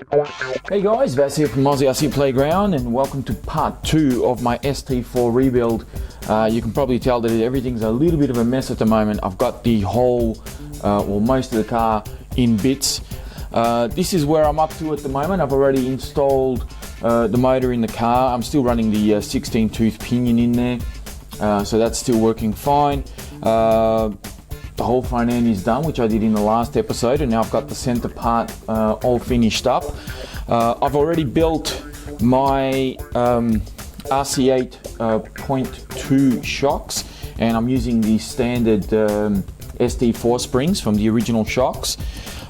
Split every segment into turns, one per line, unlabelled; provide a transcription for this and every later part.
Hey guys, Vass here from Aussie Playground, and welcome to part 2 of my ST4 rebuild. You can probably tell that everything's a little bit of a mess at the moment. I've got the whole, most of the car in bits. This is where I'm up to at the moment. I've already installed the motor in the car. I'm still running the 16 tooth pinion in there, so that's still working fine. The whole front end is done, which I did in the last episode, and now I've got the center part all finished up. I've already built my RC8.2 shocks, and I'm using the standard ST4 springs from the original shocks.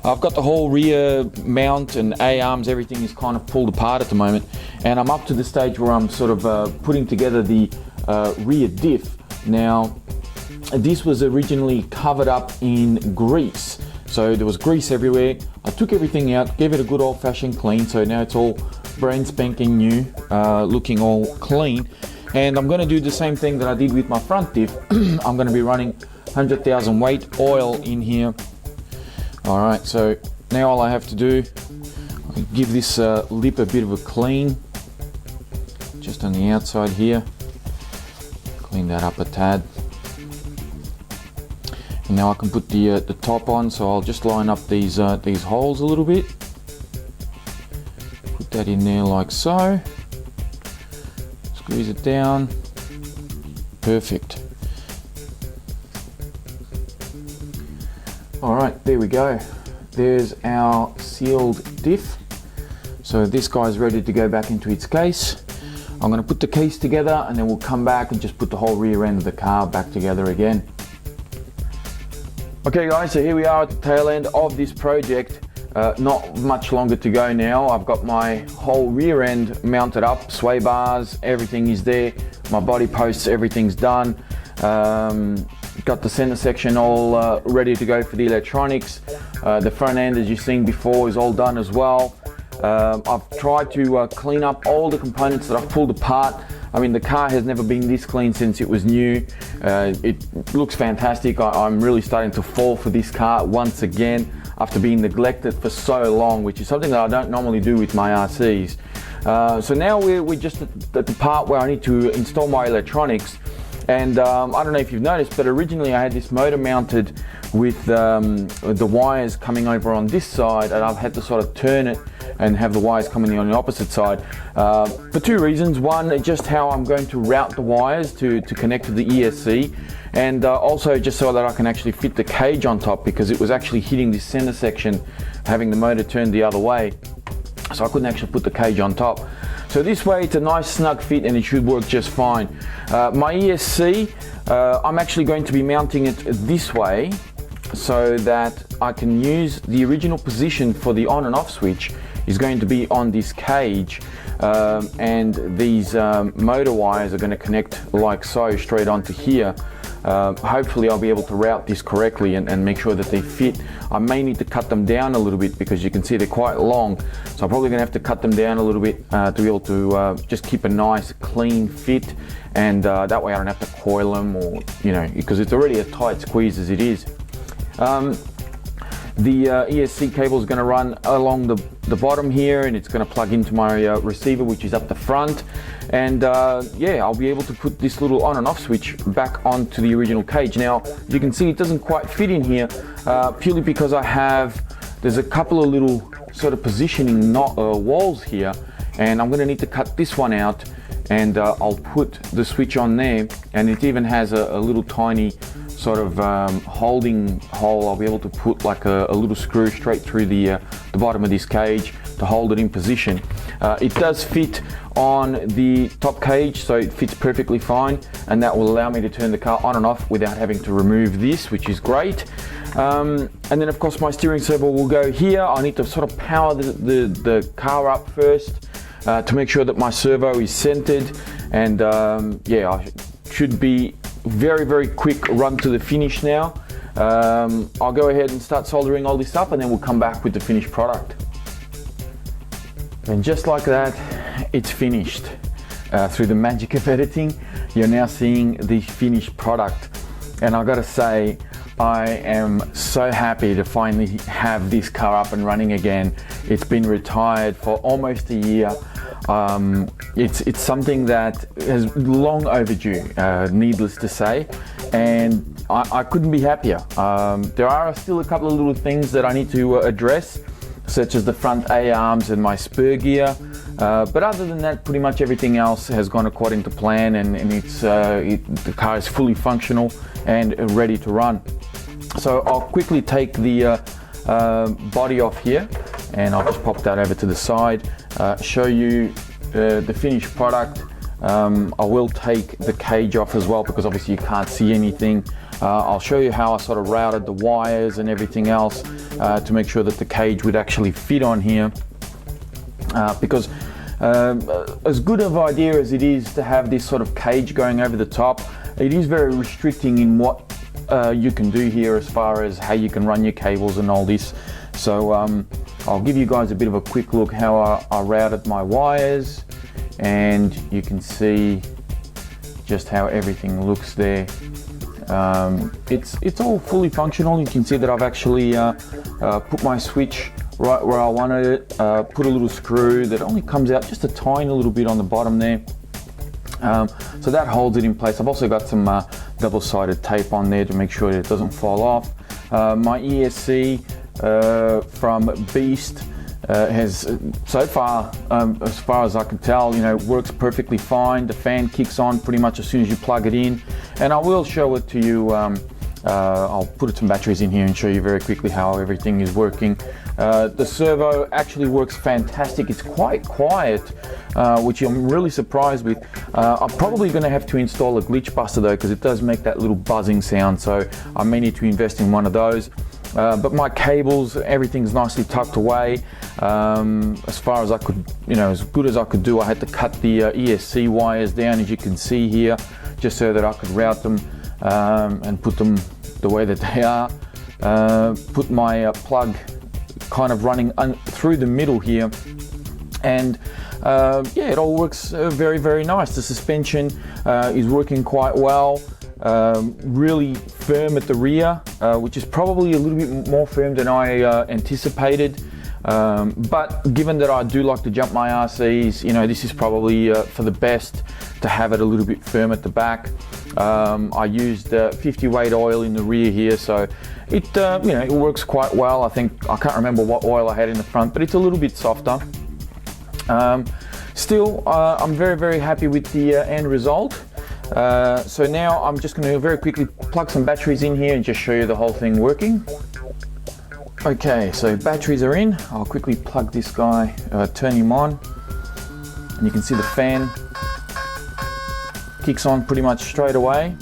I've got the whole rear mount and A-arms, everything is kind of pulled apart at the moment, and I'm up to the stage where I'm sort of putting together the rear diff. Now, this was originally covered up in grease, so there was grease everywhere. I took everything out, gave it a good old-fashioned clean, so now it's all brand spanking new, looking all clean. And I'm going to do the same thing that I did with my front diff. I'm going to be running 100,000 weight oil in here. Alright, so now all I have to do, give this lip a bit of a clean, just on the outside here. Clean that up a tad. And now I can put the top on, so I'll just line up these holes a little bit. Put that in there like so. Squeeze it down. Perfect. Alright, there we go. There's our sealed diff. So this guy's ready to go back into its case. I'm going to put the case together, and then we'll come back and just put the whole rear end of the car back together again. Okay guys, so here we are at the tail end of this project. Not much longer to go now. I've got my whole rear end mounted up, sway bars, everything is there. My body posts, everything's done. Got the center section all ready to go for the electronics. The front end, as you've seen before, is all done as well. I've tried to clean up all the components that I've pulled apart. I mean, the car has never been this clean since it was new. It looks fantastic. I'm really starting to fall for this car once again after being neglected for so long, which is something that I don't normally do with my RCs. So now we're just at the part where I need to install my electronics. And I don't know if you've noticed, but originally I had this motor mounted with the wires coming over on this side, and I've had to sort of turn it and have the wires coming on the opposite side for two reasons. One, just how I'm going to route the wires to connect to the ESC, and also just so that I can actually fit the cage on top, because it was actually hitting this center section, having the motor turned the other way, so I couldn't actually put the cage on top. So this way it's a nice snug fit, and it should work just fine. My ESC, I'm actually going to be mounting it this way so that I can use the original position for the on and off switch is going to be on this cage, and these motor wires are going to connect like so straight onto here. Hopefully I'll be able to route this correctly and make sure that they fit. I may need to cut them down a little bit because you can see they're quite long, so I'm probably going to have to cut them down a little bit to be able to just keep a nice clean fit, and that way I don't have to coil them, or because it's already a tight squeeze as it is. The ESC cable is going to run along the bottom here, and it's going to plug into my receiver, which is up the front. And yeah, I'll be able to put this little on and off switch back onto the original cage. Now, you can see it doesn't quite fit in here, purely because there's a couple of little sort of positioning walls here, and I'm going to need to cut this one out, and I'll put the switch on there, and it even has a little tiny sort of holding hole. I'll be able to put like a little screw straight through the bottom of this cage to hold it in position. It does fit on the top cage, so it fits perfectly fine, and that will allow me to turn the car on and off without having to remove this, which is great. And then of course my steering servo will go here. I need to sort of power the car up first to make sure that my servo is centered, and yeah, I should be very quick run to the finish now. I'll go ahead and start soldering all this up, and then we'll come back with the finished product. And just like that, it's finished. Through the magic of editing, you're now seeing the finished product. And I gotta say, I am so happy to finally have this car up and running again. It's been retired for almost a year. It's something that is long overdue, needless to say, and I couldn't be happier. There are still a couple of little things that I need to address, such as the front A-arms and my spur gear. But other than that, pretty much everything else has gone according to plan, and the car is fully functional and ready to run. So I'll quickly take the body off here, and I'll just pop that over to the side, show you the finished product. I will take the cage off as well, because obviously you can't see anything. I'll show you how I sort of routed the wires and everything else to make sure that the cage would actually fit on here, because as good of an idea as it is to have this sort of cage going over the top, it is very restricting in what you can do here as far as how you can run your cables and all this. So I'll give you guys a bit of a quick look how I routed my wires, and you can see just how everything looks there. It's all fully functional. You can see that I've actually put my switch right where I wanted it, put a little screw that only comes out just a tiny little bit on the bottom there. So that holds it in place. I've also got some double-sided tape on there to make sure that it doesn't fall off. My ESC from Beast has so far, as far as I can tell, works perfectly fine. The fan kicks on pretty much as soon as you plug it in, and I will show it to you. I'll put some batteries in here and show you very quickly how everything is working. The servo actually works fantastic. It's quite quiet, which I'm really surprised with. I'm probably going to have to install a glitch buster though, because it does make that little buzzing sound, so I may need to invest in one of those. But my cables, everything's nicely tucked away. As far as I could, as good as I could do, I had to cut the ESC wires down, as you can see here, just so that I could route them and put them the way that they are. Put my plug kind of running through the middle here, and yeah, it all works very, very nice. The suspension is working quite well. Really firm at the rear, which is probably a little bit more firm than I anticipated. But given that I do like to jump my RCs, this is probably for the best to have it a little bit firm at the back. I used 50 weight oil in the rear here, so it it works quite well. I can't remember what oil I had in the front, but it's a little bit softer. Still, I'm very, very happy with the end result. So now I'm just going to very quickly plug some batteries in here and just show you the whole thing working. Okay, so batteries are in. I'll quickly plug this guy, turn him on, and you can see the fan kicks on pretty much straight away.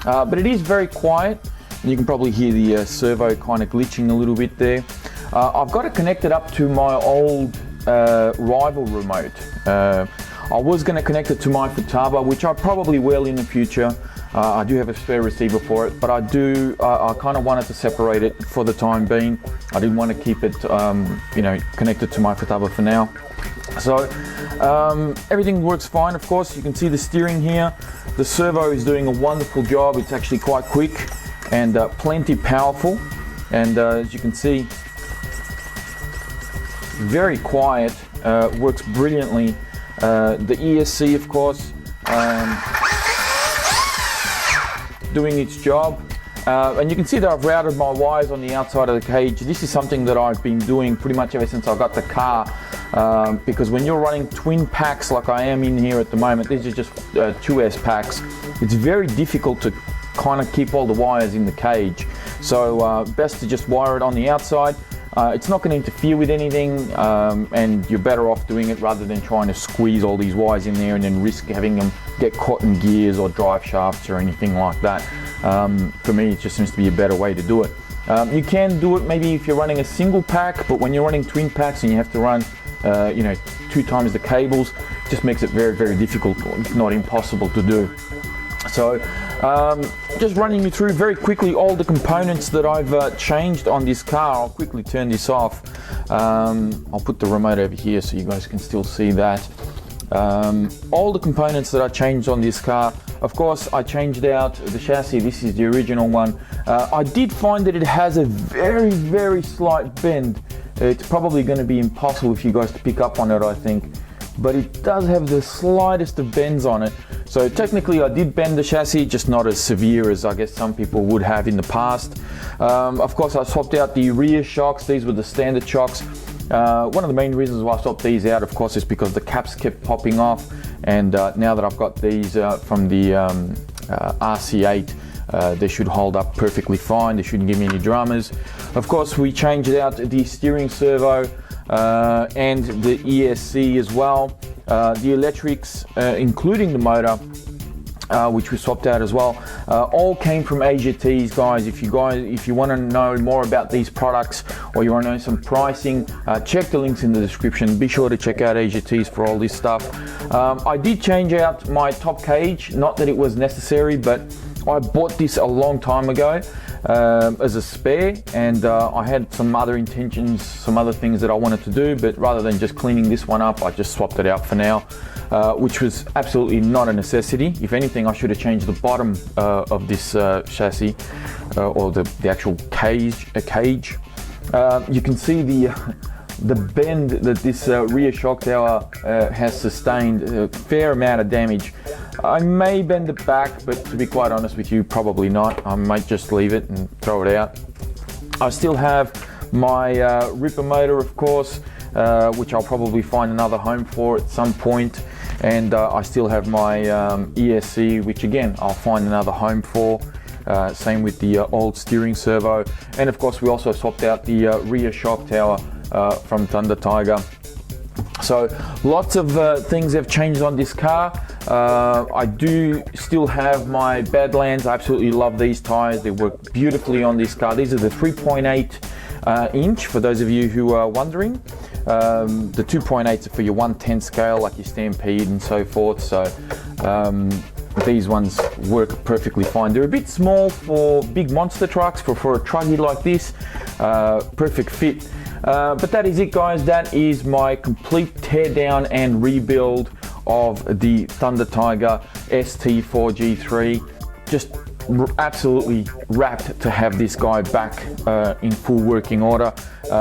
But it is very quiet, and you can probably hear the servo kind of glitching a little bit there. I've got it connected up to my old rival remote. I was going to connect it to my Futaba, which I probably will in the future. I do have a spare receiver for it, but I kind of wanted to separate it for the time being. I didn't want to keep it, connected to my Futaba for now. So everything works fine. Of course, you can see the steering here. The servo is doing a wonderful job. It's actually quite quick and plenty powerful. And as you can see, very quiet. Works brilliantly. The ESC, of course, doing its job. And you can see that I've routed my wires on the outside of the cage. This is something that I've been doing pretty much ever since I got the car, because when you're running twin packs like I am in here at the moment, these are just 2S packs, it's very difficult to kind of keep all the wires in the cage. So best to just wire it on the outside. It's not going to interfere with anything, and you're better off doing it rather than trying to squeeze all these wires in there and then risk having them get caught in gears or drive shafts or anything like that. For me, it just seems to be a better way to do it. You can do it maybe if you're running a single pack, but when you're running twin packs and you have to run 2 times the cables, it just makes it very, very difficult, if not impossible to do. So just running you through very quickly all the components that I've changed on this car. I'll quickly turn this off. I'll put the remote over here so you guys can still see that. All the components that I changed on this car, Of course, I changed out the chassis. This is the original one. I did find that it has a very, very slight bend. It's probably going to be impossible for you guys to pick up on it, I think. But it does have the slightest of bends on it. So technically I did bend the chassis, just not as severe as I guess some people would have in the past. Of course, I swapped out the rear shocks. These were the standard shocks. One of the main reasons why I swapped these out, of course, is because the caps kept popping off. And now that I've got these from the RC8, they should hold up perfectly fine. They shouldn't give me any dramas. Of course, we changed out the steering servo and the ESC as well. The electrics, including the motor, which we swapped out as well, all came from Asia Tees, guys. If you want to know more about these products or you want to know some pricing, check the links in the description. Be sure to check out Asia Tees for all this stuff. I did change out my top cage, not that it was necessary, but I bought this a long time ago as a spare, and I had some other intentions, some other things that I wanted to do, but rather than just cleaning this one up, I just swapped it out for now, which was absolutely not a necessity. If anything, I should have changed the bottom of this chassis or the actual cage. You can see the bend that this rear shock tower has sustained, a fair amount of damage. I may bend it back, but to be quite honest with you, probably not. I might just leave it and throw it out. I still have my ripper motor, of course, which I'll probably find another home for at some point. And I still have my ESC, which again, I'll find another home for. Same with the old steering servo. And of course, we also swapped out the rear shock tower from Thunder Tiger. So lots of things have changed on this car. I do still have my Badlands. I absolutely love these tires. They work beautifully on this car. These are the 3.8 inch, for those of you who are wondering. The 2.8s are for your 110 scale, like your Stampede and so forth. So these ones work perfectly fine. They're a bit small for big monster trucks, for a truggy like this. Perfect fit. But that is it, guys. That is my complete teardown and rebuild of the Thunder Tiger ST4 G3. Just absolutely wrapped to have this guy back in full working order.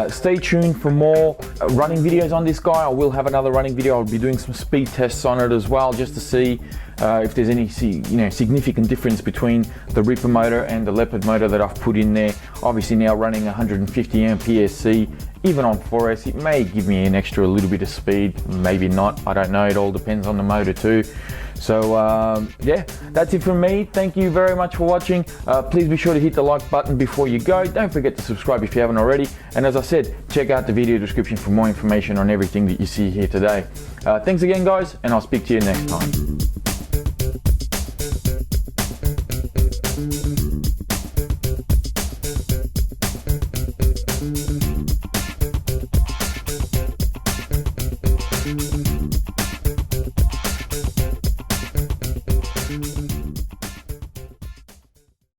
Stay tuned for more running videos on this guy. I will have another running video. I'll be doing some speed tests on it as well, just to see if there's any significant difference between the Ripper motor and the Leopard motor that I've put in there. Obviously now running 150 amp PSC, even on 4S, it may give me an extra little bit of speed, maybe not, I don't know, it all depends on the motor too. So yeah, that's it from me. Thank you very much for watching. Please be sure to hit the like button before you go. Don't forget to subscribe if you haven't already. And as I said, check out the video description for more information on everything that you see here today. Thanks again, guys, and I'll speak to you next time.